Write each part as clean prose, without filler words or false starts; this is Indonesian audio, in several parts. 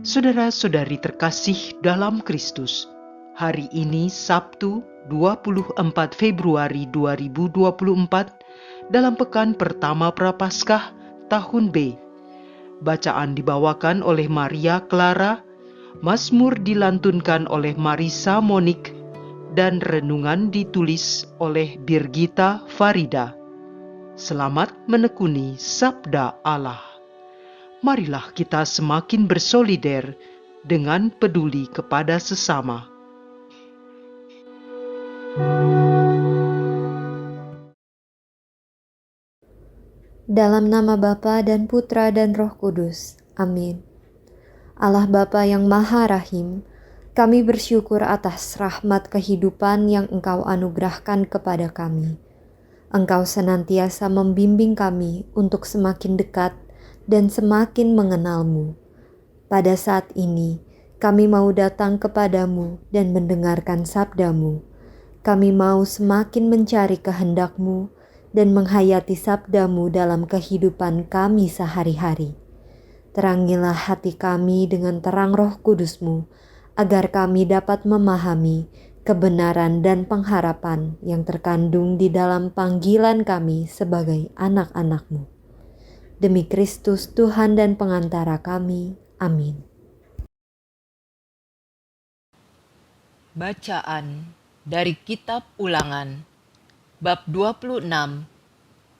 Saudara-saudari terkasih dalam Kristus, hari ini Sabtu 24 Februari 2024 dalam pekan pertama Prapaskah tahun B. Bacaan dibawakan oleh Maria Clara, Mazmur dilantunkan oleh Marisa Monik, dan renungan ditulis oleh Birgita Farida. Selamat menekuni Sabda Allah. Marilah kita semakin bersolider dengan peduli kepada sesama. Dalam nama Bapa dan Putra dan Roh Kudus. Amin. Allah Bapa yang Maha Rahim, kami bersyukur atas rahmat kehidupan yang Engkau anugerahkan kepada kami. Engkau senantiasa membimbing kami untuk semakin dekat dan semakin mengenal-Mu. Pada saat ini, kami mau datang kepadamu dan mendengarkan sabda-Mu. Kami mau semakin mencari kehendak-Mu dan menghayati sabda-Mu dalam kehidupan kami sehari-hari. Terangilah hati kami dengan terang Roh Kudus-Mu, agar kami dapat memahami kebenaran dan pengharapan yang terkandung di dalam panggilan kami sebagai anak-anak-Mu. Demi Kristus Tuhan dan pengantara kami. Amin. Bacaan dari Kitab Ulangan, bab 26,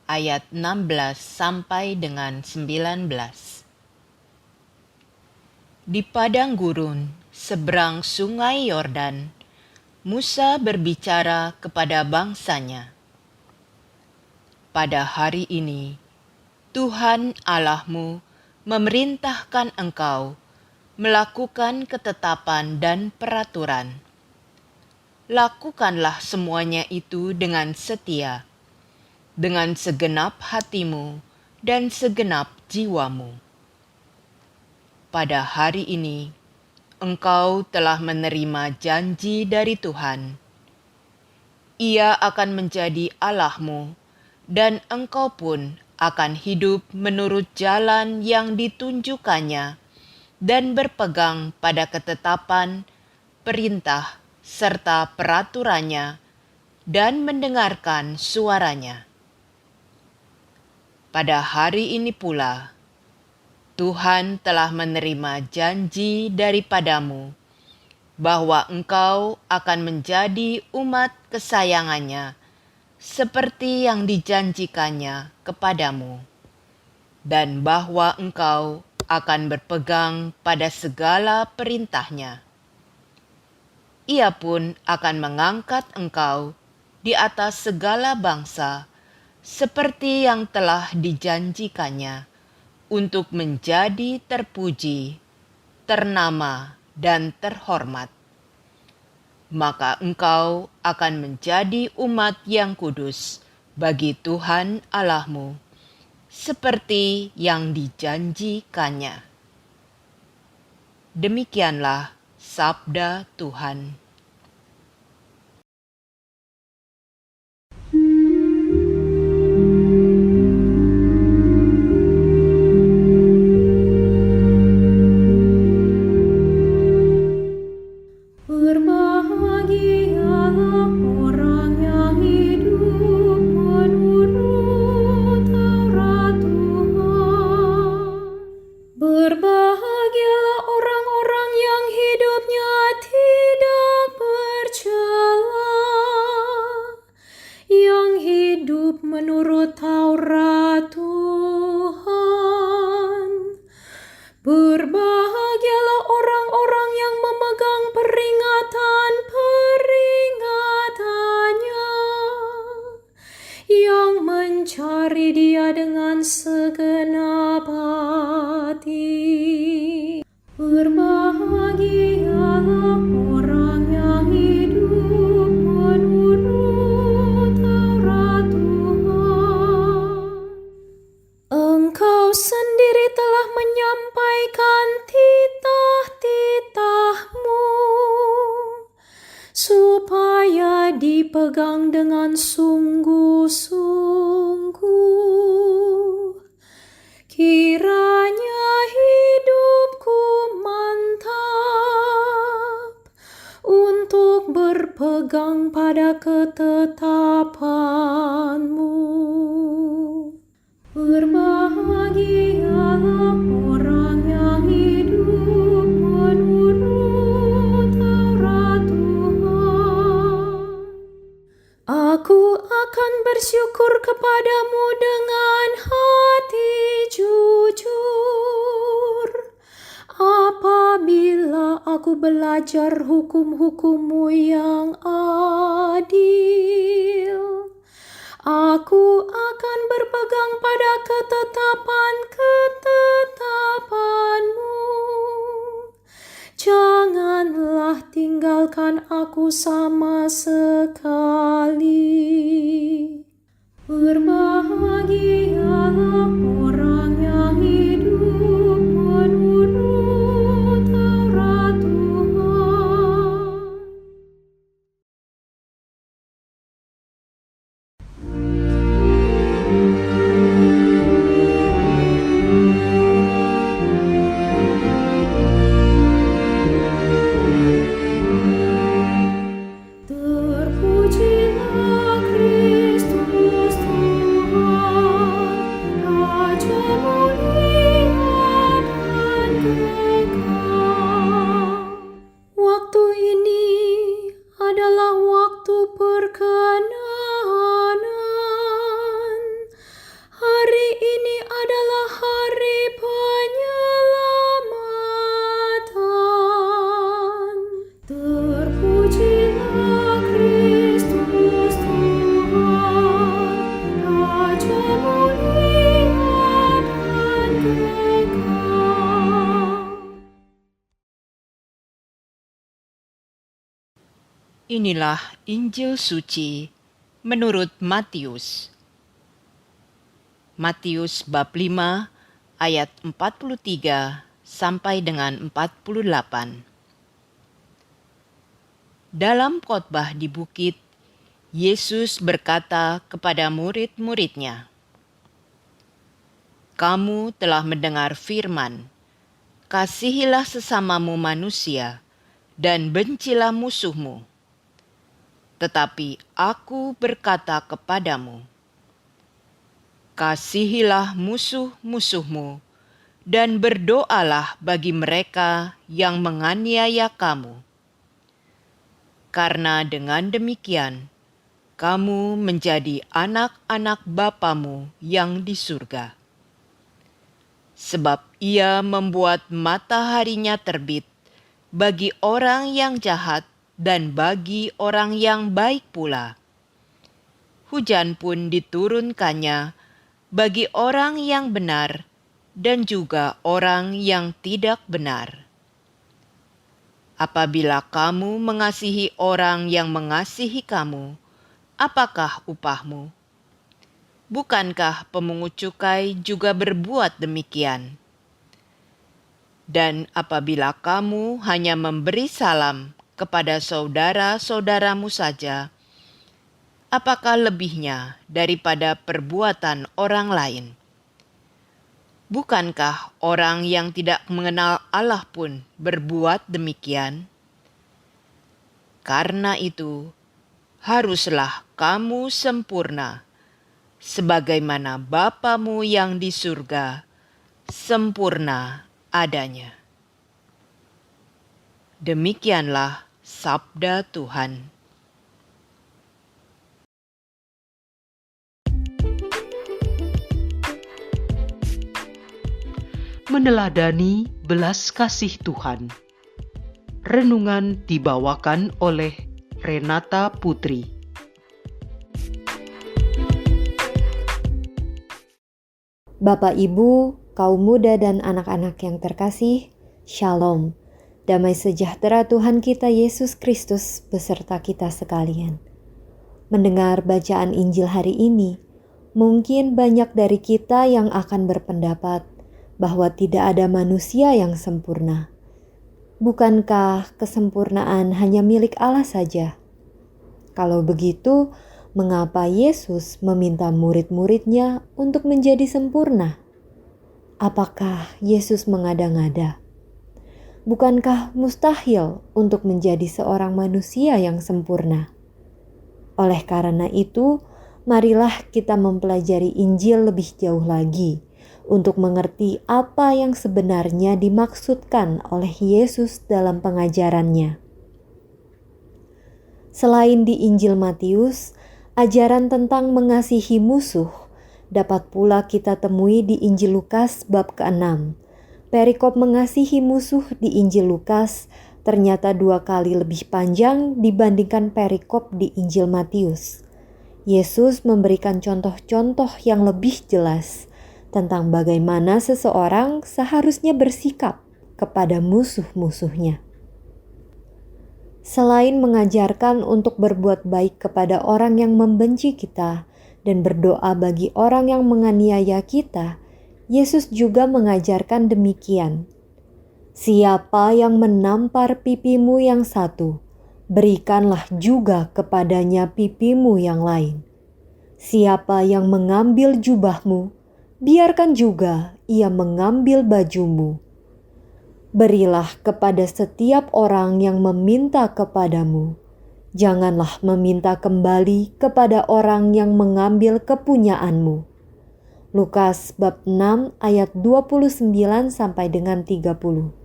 ayat 16 sampai dengan 19. Di padang gurun, seberang sungai Yordan, Musa berbicara kepada bangsanya. Pada hari ini, Tuhan Allahmu memerintahkan engkau melakukan ketetapan dan peraturan. Lakukanlah semuanya itu dengan setia, dengan segenap hatimu dan segenap jiwamu. Pada hari ini, engkau telah menerima janji dari Tuhan. Ia akan menjadi Allahmu, dan engkau pun akan hidup menurut jalan yang ditunjukkannya dan berpegang pada ketetapan, perintah, serta peraturannya, dan mendengarkan suaranya. Pada hari ini pula, Tuhan telah menerima janji daripadamu, bahwa engkau akan menjadi umat kesayangannya, seperti yang dijanjikannya kepadamu, dan bahwa engkau akan berpegang pada segala perintahnya. Ia pun akan mengangkat engkau di atas segala bangsa, seperti yang telah dijanjikannya, untuk menjadi terpuji, ternama, dan terhormat. Maka engkau akan menjadi umat yang kudus bagi Tuhan Allahmu, seperti yang dijanjikannya. Demikianlah sabda Tuhan. Berbahagialah orang-orang yang hidupnya tidak bercela, yang hidup menurut Taurat Tuhan. Berbahagialah orang-orang yang memegang peringatan-peringatannya, yang mencari Dia dengan segenap hati. Berbahagialah orang yang hidup menurut Taurat Tuhan. Engkau sendiri telah menyampaikan titah-titahmu, supaya dipegang dengan sungguh-sungguh. Kiranya hidupku berpegang pada ketetapan-Mu. Berbahagialah orang yang hidup menurut Taurat Tuhan. Aku akan bersyukur kepadamu dengan hati jujur, apabila aku belajar hukum-hukum-Mu yang adil. Aku akan berpegang pada ketetapan-ketetapan-Mu. Janganlah tinggalkan aku sama sekali. Berbahagialah orang yang hidup menurut Taurat Tuhan. Terpujilah Kristus Tuhan, Raja mulia dan kekal. Waktu ini adalah waktu perkenanan. Hari ini adalah hari penyelamatan. Terpujilah Kristus Tuhan, Raja mulia dan kekal. Inilah Injil suci menurut Matius. Matius bab 5 ayat 43 sampai dengan 48. Dalam khotbah di bukit, Yesus berkata kepada murid-muridnya, "Kamu telah mendengar firman, kasihilah sesamamu manusia dan bencilah musuhmu. Tetapi aku berkata kepadamu, kasihilah musuh-musuhmu dan berdoalah bagi mereka yang menganiaya kamu. Karena dengan demikian, kamu menjadi anak-anak Bapamu yang di surga. Sebab Ia membuat mataharinya terbit bagi orang yang jahat dan bagi orang yang baik pula. Hujan pun diturunkannya bagi orang yang benar dan juga orang yang tidak benar. Apabila kamu mengasihi orang yang mengasihi kamu, apakah upahmu? Bukankah pemungut cukai juga berbuat demikian? Dan apabila kamu hanya memberi salam kepada saudara-saudaramu saja, apakah lebihnya daripada perbuatan orang lain? Bukankah orang yang tidak mengenal Allah pun berbuat demikian? Karena itu, haruslah kamu sempurna, sebagaimana Bapamu yang di surga sempurna adanya." Demikianlah sabda Tuhan. Meneladani belas kasih Tuhan. Renungan dibawakan oleh Renata Putri. Bapak, Ibu, kaum muda dan anak-anak yang terkasih, Shalom. Damai sejahtera Tuhan kita Yesus Kristus beserta kita sekalian. Mendengar bacaan Injil hari ini, mungkin banyak dari kita yang akan berpendapat bahwa tidak ada manusia yang sempurna. Bukankah kesempurnaan hanya milik Allah saja? Kalau begitu, mengapa Yesus meminta murid-muridnya untuk menjadi sempurna? Apakah Yesus mengada-ngada? Bukankah mustahil untuk menjadi seorang manusia yang sempurna? Oleh karena itu, marilah kita mempelajari Injil lebih jauh lagi untuk mengerti apa yang sebenarnya dimaksudkan oleh Yesus dalam pengajarannya. Selain di Injil Matius, ajaran tentang mengasihi musuh dapat pula kita temui di Injil Lukas bab ke-6. Perikop mengasihi musuh di Injil Lukas ternyata 2 kali lebih panjang dibandingkan perikop di Injil Matius. Yesus memberikan contoh-contoh yang lebih jelas tentang bagaimana seseorang seharusnya bersikap kepada musuh-musuhnya. Selain mengajarkan untuk berbuat baik kepada orang yang membenci kita dan berdoa bagi orang yang menganiaya kita, Yesus juga mengajarkan demikian. Siapa yang menampar pipimu yang satu, berikanlah juga kepadanya pipimu yang lain. Siapa yang mengambil jubahmu, biarkan juga ia mengambil bajumu. Berilah kepada setiap orang yang meminta kepadamu. Janganlah meminta kembali kepada orang yang mengambil kepunyaanmu. Lukas bab 6 ayat 29 sampai dengan 30.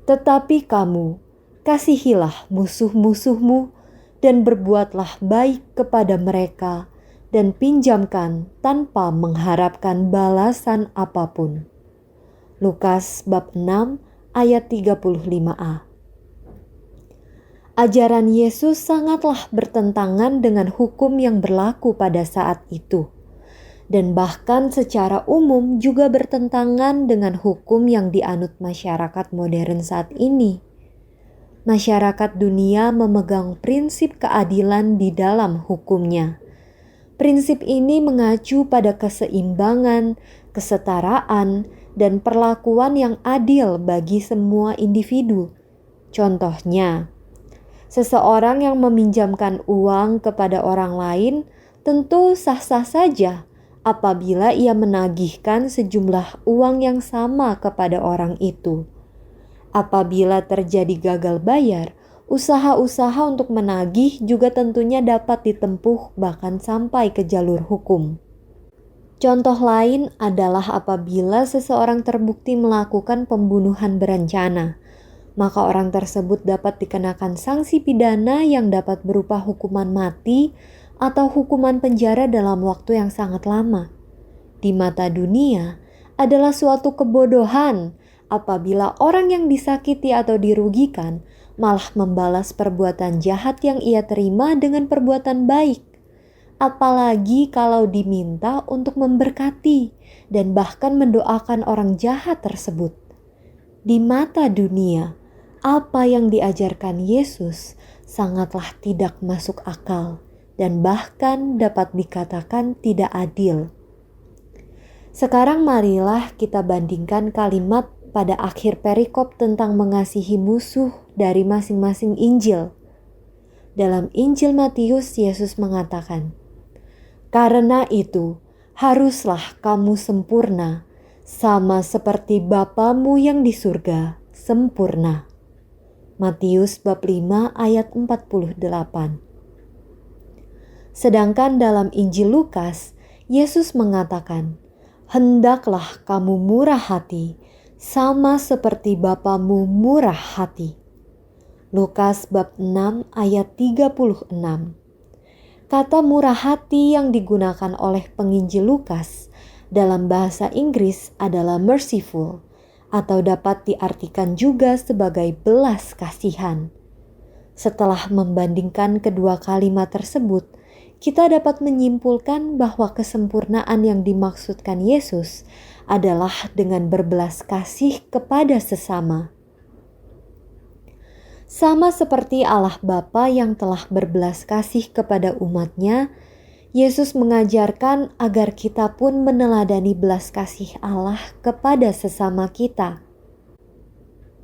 Tetapi kamu, kasihilah musuh-musuhmu dan berbuatlah baik kepada mereka dan pinjamkan tanpa mengharapkan balasan apapun. Lukas bab 6 ayat 35a. Ajaran Yesus sangatlah bertentangan dengan hukum yang berlaku pada saat itu, dan bahkan secara umum juga bertentangan dengan hukum yang dianut masyarakat modern saat ini. Masyarakat dunia memegang prinsip keadilan di dalam hukumnya. Prinsip ini mengacu pada keseimbangan, kesetaraan, dan perlakuan yang adil bagi semua individu. Contohnya, seseorang yang meminjamkan uang kepada orang lain tentu sah-sah saja apabila ia menagihkan sejumlah uang yang sama kepada orang itu. Apabila terjadi gagal bayar, usaha-usaha untuk menagih juga tentunya dapat ditempuh bahkan sampai ke jalur hukum. Contoh lain adalah apabila seseorang terbukti melakukan pembunuhan berencana, maka orang tersebut dapat dikenakan sanksi pidana yang dapat berupa hukuman mati atau hukuman penjara dalam waktu yang sangat lama. Di mata dunia adalah suatu kebodohan apabila orang yang disakiti atau dirugikan malah membalas perbuatan jahat yang ia terima dengan perbuatan baik. Apalagi kalau diminta untuk memberkati dan bahkan mendoakan orang jahat tersebut. Di mata dunia, apa yang diajarkan Yesus sangatlah tidak masuk akal dan bahkan dapat dikatakan tidak adil. Sekarang marilah kita bandingkan kalimat pada akhir perikop tentang mengasihi musuh dari masing-masing Injil. Dalam Injil Matius, Yesus mengatakan, "Karena itu, haruslah kamu sempurna, sama seperti Bapamu yang di surga sempurna." Matius bab 5 ayat 48. Sedangkan dalam Injil Lukas, Yesus mengatakan, "Hendaklah kamu murah hati, sama seperti Bapamu murah hati." Lukas bab 6 ayat 36. Kata murah hati yang digunakan oleh penginjil Lukas dalam bahasa Inggris adalah merciful, atau dapat diartikan juga sebagai belas kasihan. Setelah membandingkan kedua kalimat tersebut, kita dapat menyimpulkan bahwa kesempurnaan yang dimaksudkan Yesus adalah dengan berbelas kasih kepada sesama. Sama seperti Allah Bapa yang telah berbelas kasih kepada umatnya, Yesus mengajarkan agar kita pun meneladani belas kasih Allah kepada sesama kita.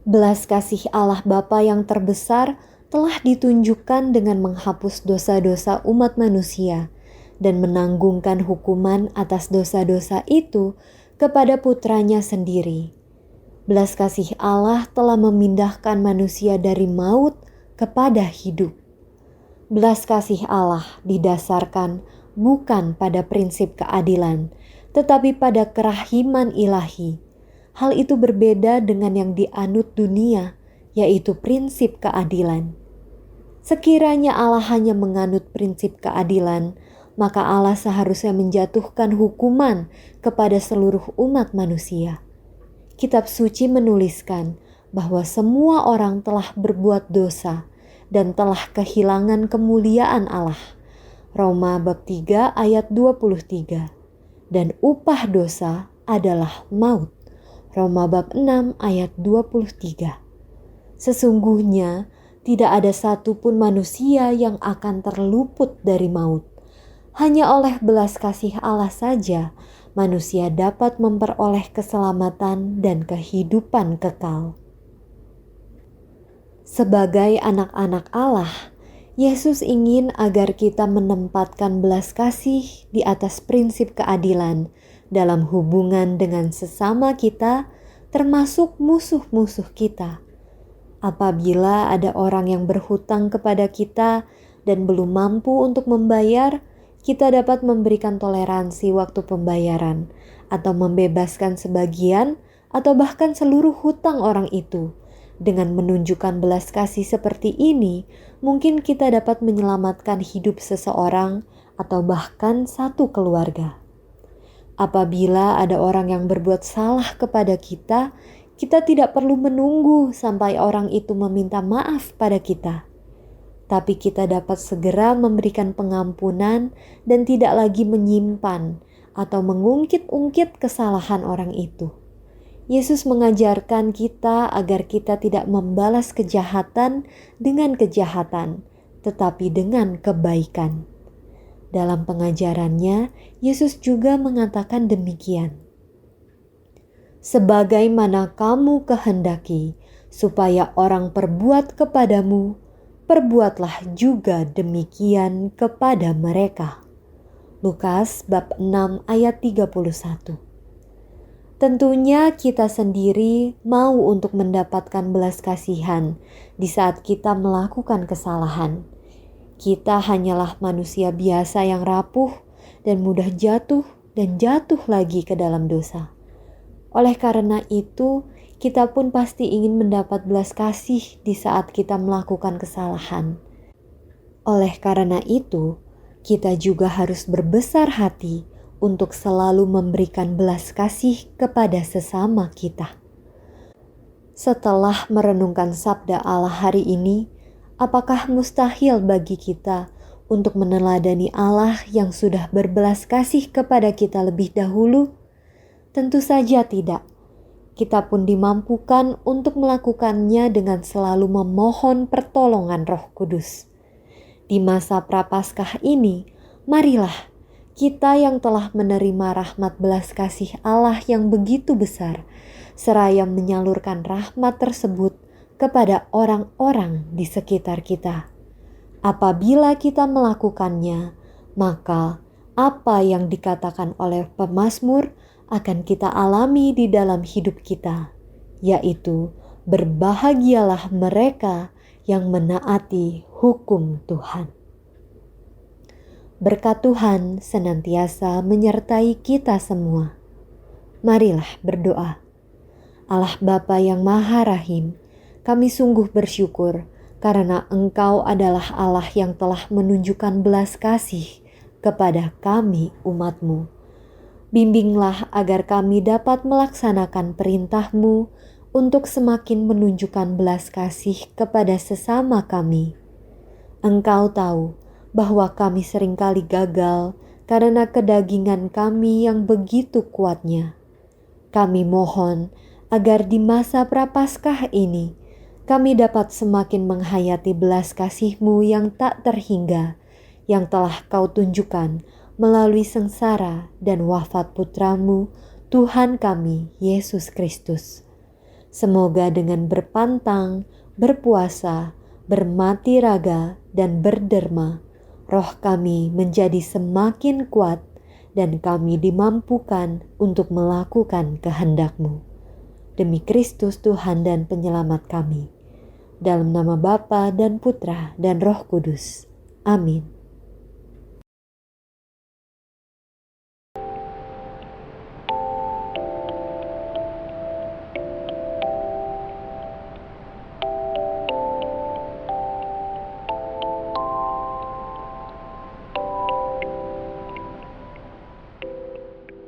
Belas kasih Allah Bapa yang terbesar telah ditunjukkan dengan menghapus dosa-dosa umat manusia dan menanggungkan hukuman atas dosa-dosa itu kepada putranya sendiri. Belas kasih Allah telah memindahkan manusia dari maut kepada hidup. Belas kasih Allah didasarkan bukan pada prinsip keadilan, tetapi pada kerahiman ilahi. Hal itu berbeda dengan yang dianut dunia, yaitu prinsip keadilan. Sekiranya Allah hanya menganut prinsip keadilan, maka Allah seharusnya menjatuhkan hukuman kepada seluruh umat manusia. Kitab suci menuliskan bahwa semua orang telah berbuat dosa dan telah kehilangan kemuliaan Allah. Roma bab 3 ayat 23. Dan upah dosa adalah maut. Roma bab 6 ayat 23. Sesungguhnya tidak ada satupun manusia yang akan terluput dari maut. Hanya oleh belas kasih Allah saja manusia dapat memperoleh keselamatan dan kehidupan kekal. Sebagai anak-anak Allah, Yesus ingin agar kita menempatkan belas kasih di atas prinsip keadilan dalam hubungan dengan sesama kita, termasuk musuh-musuh kita. Apabila ada orang yang berhutang kepada kita dan belum mampu untuk membayar, kita dapat memberikan toleransi waktu pembayaran atau membebaskan sebagian atau bahkan seluruh hutang orang itu. Dengan menunjukkan belas kasih seperti ini, mungkin kita dapat menyelamatkan hidup seseorang atau bahkan satu keluarga. Apabila ada orang yang berbuat salah kepada kita, kita tidak perlu menunggu sampai orang itu meminta maaf pada kita. Tapi kita dapat segera memberikan pengampunan dan tidak lagi menyimpan atau mengungkit-ungkit kesalahan orang itu. Yesus mengajarkan kita agar kita tidak membalas kejahatan dengan kejahatan, tetapi dengan kebaikan. Dalam pengajarannya, Yesus juga mengatakan demikian. Sebagaimana kamu kehendaki supaya orang perbuat kepadamu, perbuatlah juga demikian kepada mereka. Lukas bab 6 ayat 31. Tentunya kita sendiri mau untuk mendapatkan belas kasihan di saat kita melakukan kesalahan. Kita hanyalah manusia biasa yang rapuh dan mudah jatuh dan jatuh lagi ke dalam dosa. Oleh karena itu, kita pun pasti ingin mendapat belas kasih di saat kita melakukan kesalahan. Oleh karena itu, kita juga harus berbesar hati untuk selalu memberikan belas kasih kepada sesama kita. Setelah merenungkan sabda Allah hari ini, apakah mustahil bagi kita untuk meneladani Allah yang sudah berbelas kasih kepada kita lebih dahulu? Tentu saja tidak. Kita pun dimampukan untuk melakukannya dengan selalu memohon pertolongan Roh Kudus. Di masa Prapaskah ini, marilah kita yang telah menerima rahmat belas kasih Allah yang begitu besar, seraya menyalurkan rahmat tersebut kepada orang-orang di sekitar kita. Apabila kita melakukannya, maka apa yang dikatakan oleh pemazmur akan kita alami di dalam hidup kita, yaitu berbahagialah mereka yang menaati hukum Tuhan. Berkat Tuhan senantiasa menyertai kita semua. Marilah berdoa. Allah Bapa yang Maha Rahim, kami sungguh bersyukur karena Engkau adalah Allah yang telah menunjukkan belas kasih kepada kami umat-Mu. Bimbinglah agar kami dapat melaksanakan perintah-Mu untuk semakin menunjukkan belas kasih kepada sesama kami. Engkau tahu bahwa kami seringkali gagal karena kedagingan kami yang begitu kuatnya. Kami mohon agar di masa Prapaskah ini kami dapat semakin menghayati belas kasih-Mu yang tak terhingga, yang telah Kau tunjukkan melalui sengsara dan wafat Putra-Mu, Tuhan kami, Yesus Kristus. Semoga dengan berpantang, berpuasa, bermati raga, dan berderma, roh kami menjadi semakin kuat dan kami dimampukan untuk melakukan kehendak-Mu. Demi Kristus Tuhan dan Penyelamat kami. Dalam nama Bapa dan Putra dan Roh Kudus. Amin.